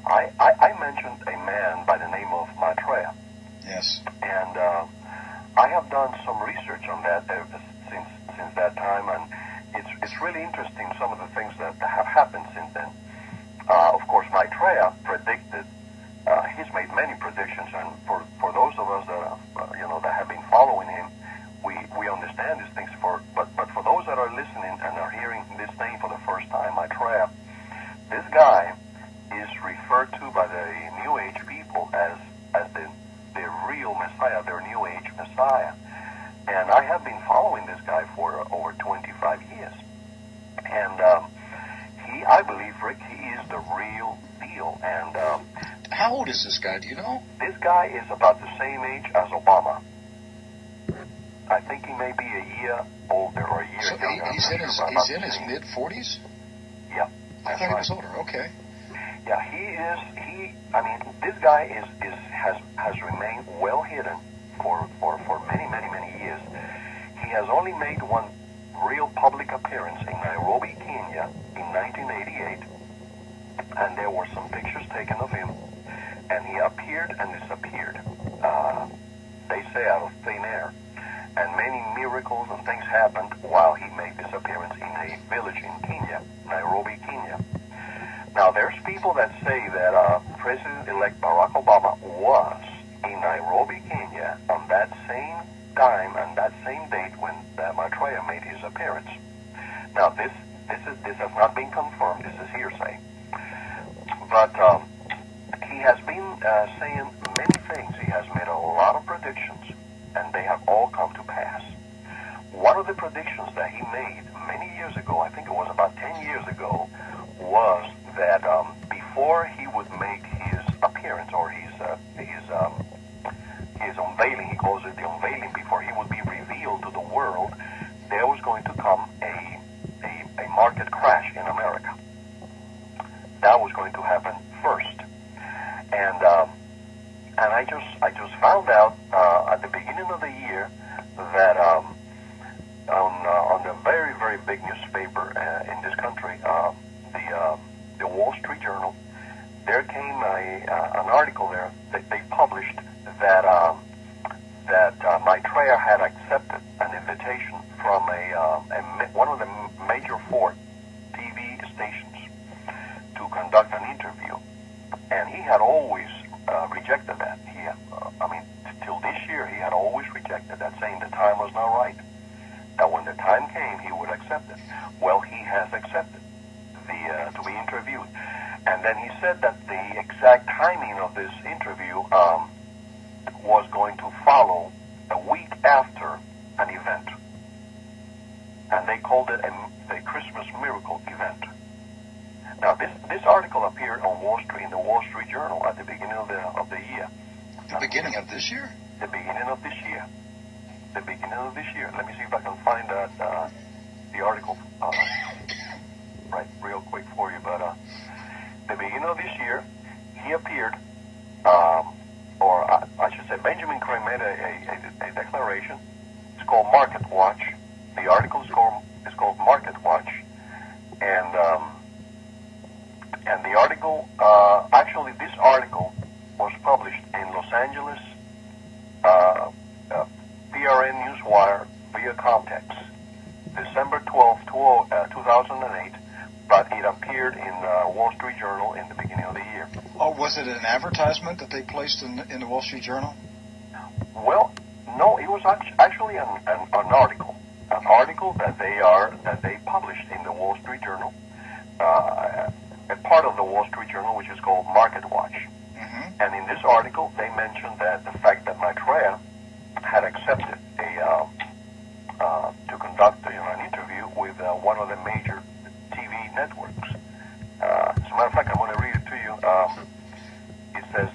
I mentioned a man by the name of Maitrea. Yes. And I have done some research on that since that time, and it's really interesting some of the things that have happened since then. Of course, Maitrea predicted. He's made many predictions, and for those of us that have been following him, we understand these things. But for those that are listening and are hearing this name for the first time, Maitrea, this guy is referred to by the New Age people as the real Messiah, their New Age Messiah. And I have been following this guy for over 25 years. And I believe, Rick, he is the real deal. And how old is this guy? Do you know? This guy is about the same age as Obama. I think he may be a year older or a year younger. He's in his mid-40s? Yeah. I thought he was older. Okay. Yeah, he is. This guy has remained well hidden for many years. He has only made one real public appearance in Nairobi, Kenya, in 1988, and there were some pictures taken of him, and he appeared and disappeared. They say out of thin air, and many miracles and things happened while he made this appearance in a village in Kenya, Nairobi, Kenya. Now, there's people that say that President-elect Barack Obama was in Nairobi, Kenya, on that same time and that same date when Maitrea made his appearance. Now, this has not been confirmed. This is hearsay. But he has been saying many things. He has made a lot of predictions, and they have all come to pass. One of the predictions that he made many years ago, I think it was about 10 years ago, was that before he would make his appearance or his unveiling, he calls it the unveiling, before he would be revealed to the world, there was going to come a market crash in America. That was going to happen first, and I just found out at the beginning of the year that on the very big newspaper in this country, the Wall Street Journal, there came an article there that they published that Maitrea had accepted an invitation from one of the major 4 TV stations to conduct an interview, and he had always rejected that. Till this year, he had always rejected that, saying the time was not right. That when the time came, he would accept it. Well, he has accepted to be interviewed. And then he said that the exact timing of this interview was going to follow a week after an event. And they called it a Christmas miracle event. Now, this article appeared on Wall Street, in the Wall Street Journal, at the beginning of the year. The beginning of this year? The beginning of this year. The beginning of this year. Let me see if I can find that the article right real quick for you. But the beginning of this year, he appeared, or I should say, Benjamin Crane made a declaration. It's called Market Watch. The article is called Market Watch, and the article, actually, this article was published in Los Angeles PRN Newswire via Context, December 12, 2008, but it appeared in Wall Street Journal in the beginning of the year. Oh, was it an advertisement that they placed in the Wall Street Journal? Well, no, it was actually an article that they published in the Wall Street Journal, a part of the Wall Street Journal, which is called Market Watch. Mm-hmm. And in this article, they mentioned that the fact that Maitrea had accepted to conduct an interview with one of the major TV networks. As a matter of fact, I'm going to read it to you. It says,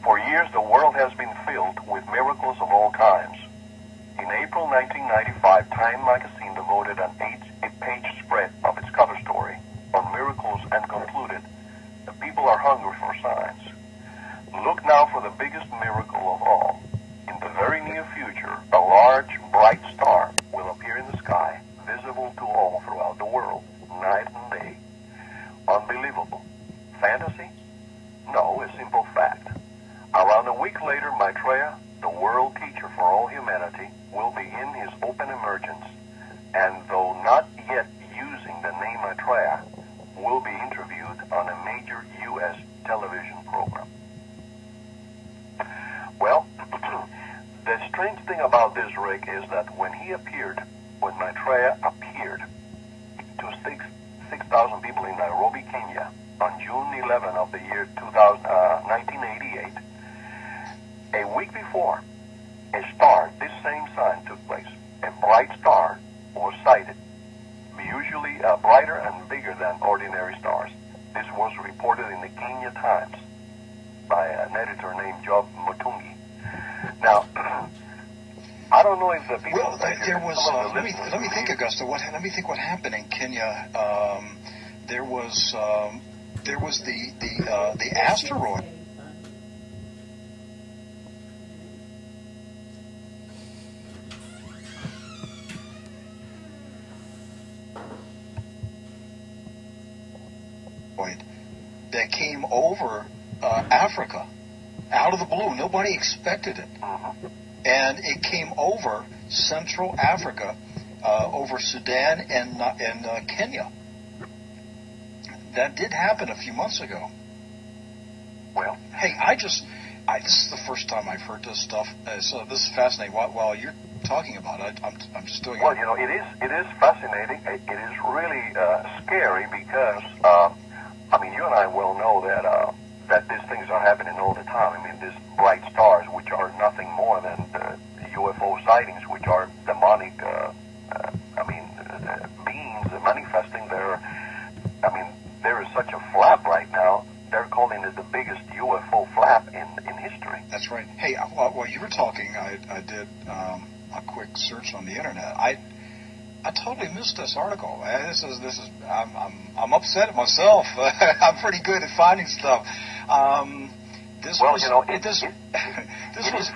for years the world has been filled with miracles of all kinds. In April 1995, Time magazine devoted an 8-page spread of its cover story on miracles and concluded, the people are hungry for signs. Look now for the biggest miracle of all. In the very near future, a large, bright star will appear in the sky, visible to all throughout the world, night and day. Unbelievable. fantasy? No, a simple fact. Around a week later, Maitrea, the world teacher for all humanity, will begin his open emergence, and though not yet using the name Maitrea, will be interviewed on a major U.S. television program. Well, the strange thing about this, Rick, is that when Maitrea appeared to 6,000 people in Nairobi, Kenya, on June 11 of the year 1988, a week before, a star, this same sign took place. A bright star was sighted, usually brighter and bigger than ordinary stars. This was reported in the Kenya Times by an editor named Job Mutungi. Now, I don't know if the people... Well, there was... let me think, Augusto. Let me think what happened in Kenya. There was the asteroid. That came over Africa out of the blue. Nobody expected it. And it came over Central Africa, over Sudan and Kenya. That did happen a few months ago. Well, hey, this is the first time I've heard this stuff. So this is fascinating. While you're talking about it, I'm just doing it. Well, it is fascinating. It is really scary because, you and I well know that these things are happening all the time. I mean, these bright stars, which are nothing more than UFO sightings, which are demonic, beings manifesting their. There is such a flap right now. They're calling it the biggest UFO flap in history. That's right. Hey, while you were talking, I did a quick search on the internet. I totally missed this article. I'm upset at myself. I'm pretty good at finding stuff. This was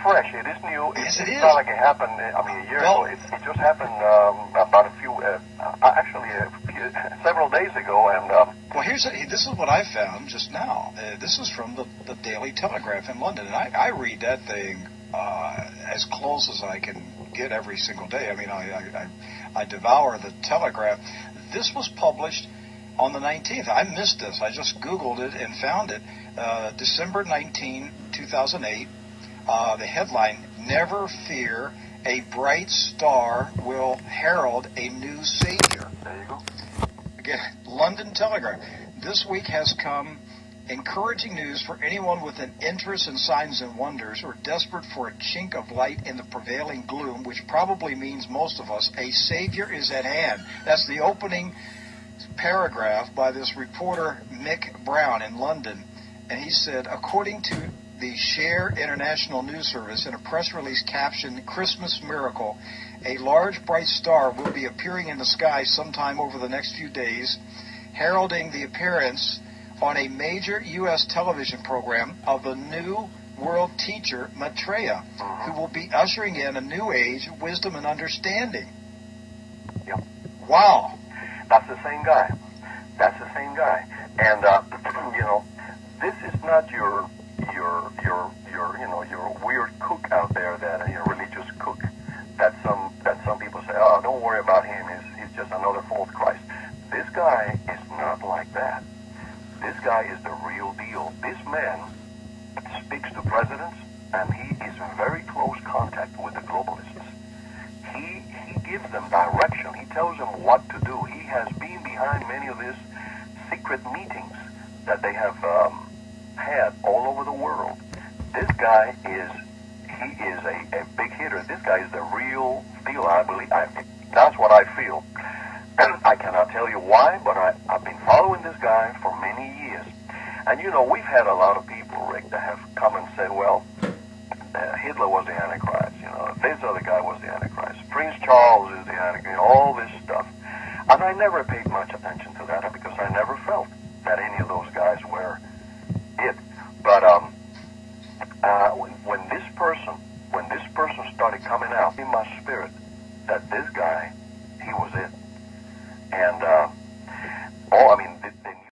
fresh. It is new. Yes, it's not like it happened. A year ago. It just happened about several days ago. And well, this is what I found just now. This is from the Daily Telegraph in London, and I read that thing as close as I can get every single day. I devour the Telegraph. This was published on the 19th. I missed this. I just Googled it and found it. December 19, 2008. The headline, "Never Fear, a Bright Star Will Herald a New Savior." There you go. Again, London Telegraph. This week has come encouraging news for anyone with an interest in signs and wonders or desperate for a chink of light in the prevailing gloom, which probably means most of us. A Savior is at hand. That's the opening paragraph by this reporter Mick Brown in London. And he said, according to the Share International News Service in a press release captioned "Christmas Miracle," a large bright star will be appearing in the sky sometime over the next few days, heralding the appearance on a major U.S. television program of the new world teacher, Maitrea, who will be ushering in a new age of wisdom and understanding. Yep. Wow. That's the same guy. And, this is not your weird cook out there, that religious cook that some people say, oh, don't worry about him. He's just another false Christ. This guy is not like that. This guy is the real deal. This man speaks to presidents, and he is in very close contact with the globalists. He gives them direction. He tells them what to do. He has been behind many of these secret meetings that they have had all over the world. This guy is a big hitter. This guy is the real deal. I believe that's what I feel. I cannot tell you why, but I've been following this guy for many years. And we've had a lot of people, Rick, that have come and said, well, Hitler was the Antichrist. This other guy was the Antichrist. Prince Charles is the Antichrist. All this stuff. And I never paid much attention to that because I never felt